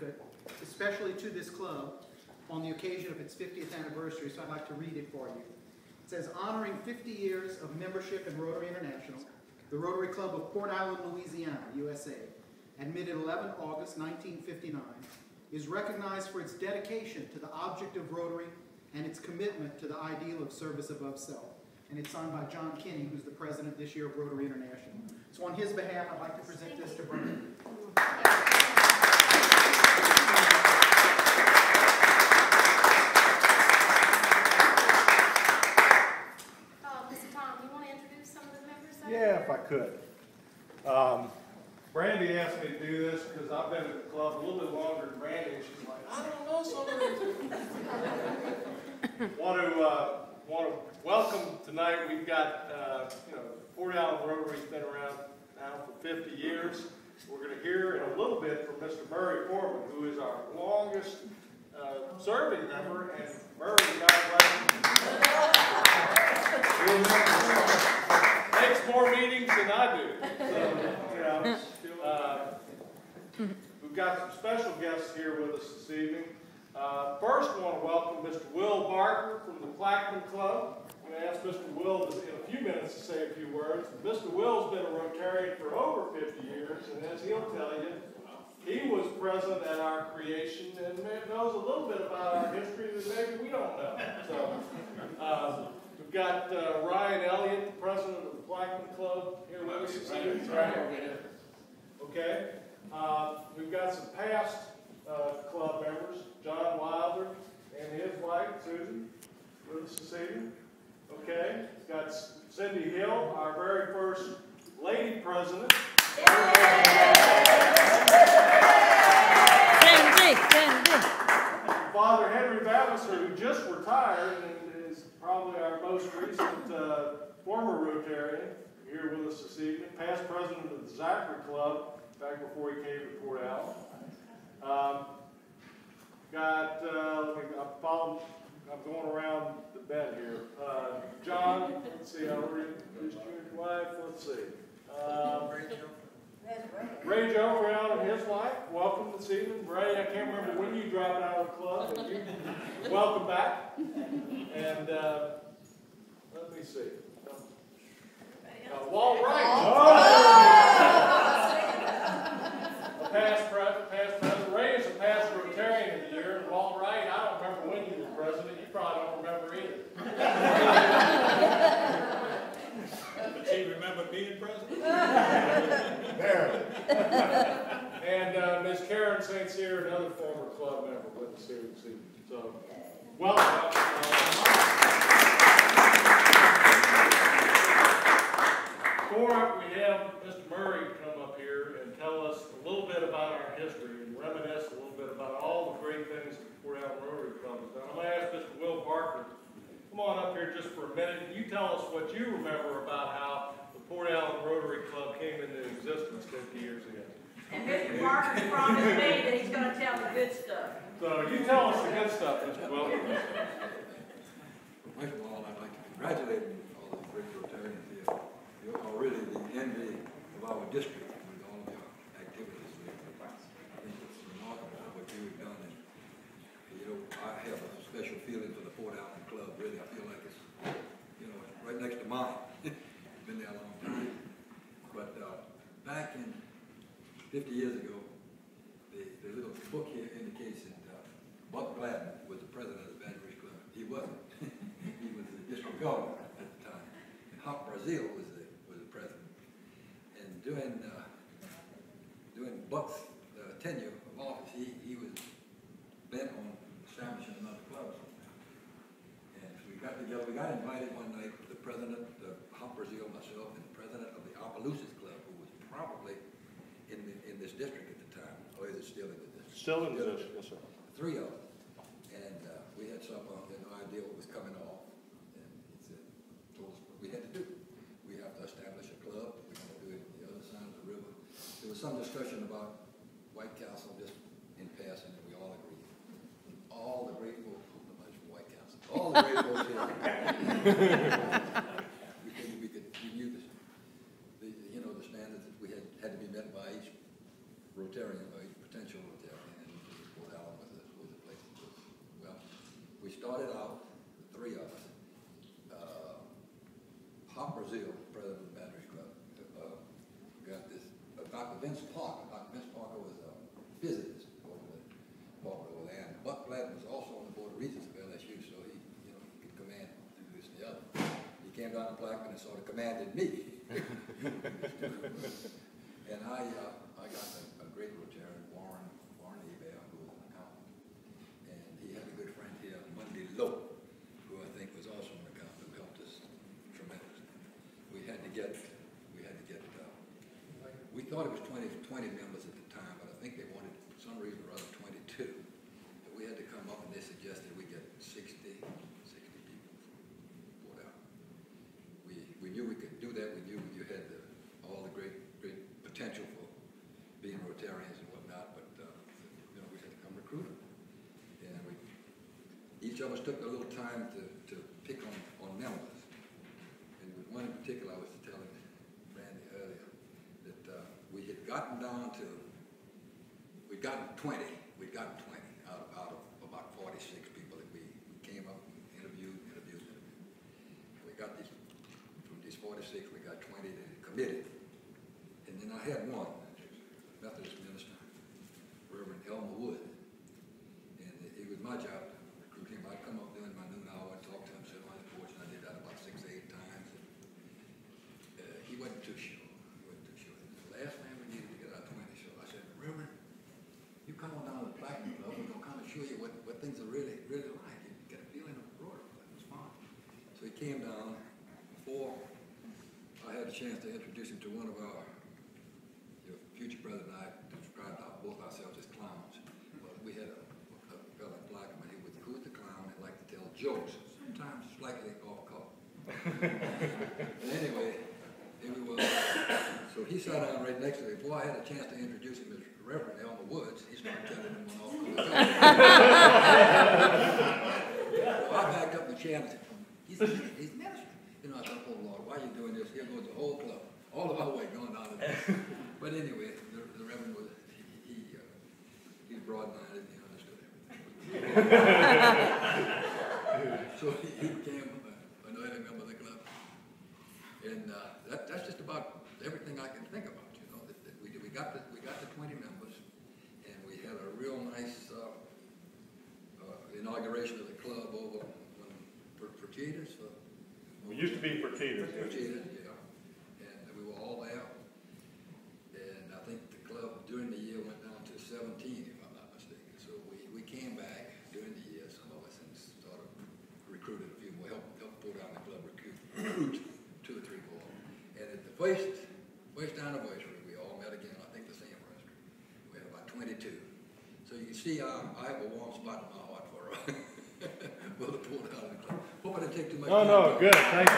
certificate, especially to this club, on the occasion of its 50th anniversary, so I'd like to read it for you. It says, honoring 50 years of membership in Rotary International, the Rotary Club of Port Allen, Louisiana, USA, admitted 11 August 1959, is recognized for its dedication to the object of Rotary and its commitment to the ideal of service above self. And it's signed by John Kinney, who's the president this year of Rotary International. So on his behalf, I'd like to present this to Brandon. Yeah, if I could. Brandy asked me to do this because I've been at the club a little bit longer than Brandy, and she's like, I don't know some of these. Want to welcome tonight. We've got Port Allen Rotary's been around now for 50 years. We're going to hear in a little bit from Mr. Murray Foreman, who is our longest serving member, and Murray makes more meetings than I do. So, we've got some special guests here with us this evening. First, I want to welcome Mr. Will Barker from the Clackman Club. I'm going to ask Mr. Will in a few minutes to say a few words. Mr. Will's been a Rotarian for over 50 years, and as he'll tell you, he was present at our creation and knows a little bit about our history that maybe we don't know. So, we've got Ryan Elliott, the president of the Clackman Club, here with us. Okay. We've got some past club members, John Wilder and his wife, Susan, with us this evening. Okay. We've got Cindy Hill, our very first lady president. Father Henry Vavasser, who just retired and is probably our most recent former Rotarian, here with us this evening, past president of the Zachary Club, back before he came to Port Allen. I'm going around the bed here. John, let's see, I'll read his wife, let's see. Ray Joe Brown and his wife, welcome this evening. Ray, I can't remember when you dropped out of the club, but you welcome back. And let me see. Walt Wright. A past president. Ray is a past Rotarian of the year, and Walt Wright, I don't remember when you were president. You probably don't remember either. Does he remember being president? There. And Ms. Karen St. Cyr, another former club member with us here this evening. So, welcome. Before we have Mr. Murray come up here and tell us a little bit about our history and reminisce a little bit about all the great things that the Port Allen Rotary Club has done, I'm going to ask Mr. Will Barker, come on up here just for a minute. And you tell us what you remember about how the Port Allen Rotary Club came into existence 50 years ago. And Mr. Barker promised me that he's going to tell the good stuff. So you tell us the good stuff, Mr. Will. First of all, I'd like to congratulate all the great Rotarians here. You are really the envy of our district with all of your activities. I think it's remarkable what you've done. And, I have a special feeling for the Port Allen Club. Really, I feel like it's, it's right next to mine. It's been there a long time. But back in 50 years ago, the little book here indicates that Buck Gladden was the president of the Baton Rouge Club. He wasn't. He was the district governor at the time. And Hop Brazil was the president. And during Buck's tenure of office, he was bent on establishing another club. And so we got together. We got invited one night with the president, Hop Brazil, myself, and the president of the Opelousas Club, who was probably in this district at the time. Or is it still in the district? Still in the district, yes, sir. Three of them. And we had some no idea what was coming off. And he told us what we had to do. We have to establish a club. We're going to do it on the other side of the river. There was some discussion about White Castle just in passing, and we all agreed. All the great folks, White Castle, all the great folks here. We knew the standards that we had to be met by each Rotarian or each potential Rotarian. And started out, the three of us. Hop Brazil, president of the Baton Rouge Club, got this, Dr. Vince Parker. Dr. Vince Parker was a physicist over there, and Buck Platt was also on the board of regents of LSU, so he could command do this and the other. He came down to Blackman and sort of commanded me. And I got a great Rotarian, Warren Ebert, who was an accountant, and he had a good friend here, Monday Lowe, who I think was also an accountant, who helped us tremendously. We thought it was 20 members at the time, but I think they wanted, for some reason or other, 22. But we had to come up, and they suggested we get 60 people pulled out. We knew we could do that. We knew you had all the great potential for being Rotarians and whatnot, but we had to come recruit them. And each of us took a little time to pick on members. And with one in particular, I was telling Randy earlier that we had gotten down to, we'd gotten 20 out of about 46 people that we came up and interviewed. We got from these 46, we got 20 that had committed. And then I had one, Methodist minister, Reverend Elmer Wood. And it was my job to recruit him. I'd come up during my noon hour and talk to him, sit on the porch, and I did that about 6 or 8 times. And, he wasn't too sure. The last time we needed to get our 20 show, I said, Reverend, you come on down to the Platinum Club, we're going to kind of show you what things are really like. You get a feeling of the Rotary Club. It was fun. So he came down. Before I had a chance to introduce him to one of our future brother and I described both ourselves as clowns. Well, we had a fellow in Blackman who was the clown and liked to tell jokes, sometimes slightly off color. And anyway, here we were. So he sat down right next to me. Before I had a chance to introduce him as Reverend Elmer Woods, he started telling him one off color. So I backed up the chair and said, he's minister. I thought, oh Lord, why are you doing this? Here goes the whole club, all of our way going down to this. But anyway, the Reverend was, he's broad-minded, he understood everything. So he became an early member of the club. And that's just about everything I can think about, We got the 20 members, and we had a real nice inauguration of the club over for Cheaters. We used to be for Cheaters. Yeah. And we were all there. And I think the club during the year went down to 17, if I'm not mistaken. So we came back during the year, some of us, and sort of recruited a few more, helped pull down the club, recruit 2 or 3 more. And at the first anniversary, we all met again, I think the same restaurant. We had about 22. So you can see I have a warm spot in my heart for the Port Allen Club. Hope I didn't take too much time. No, good. Thank you.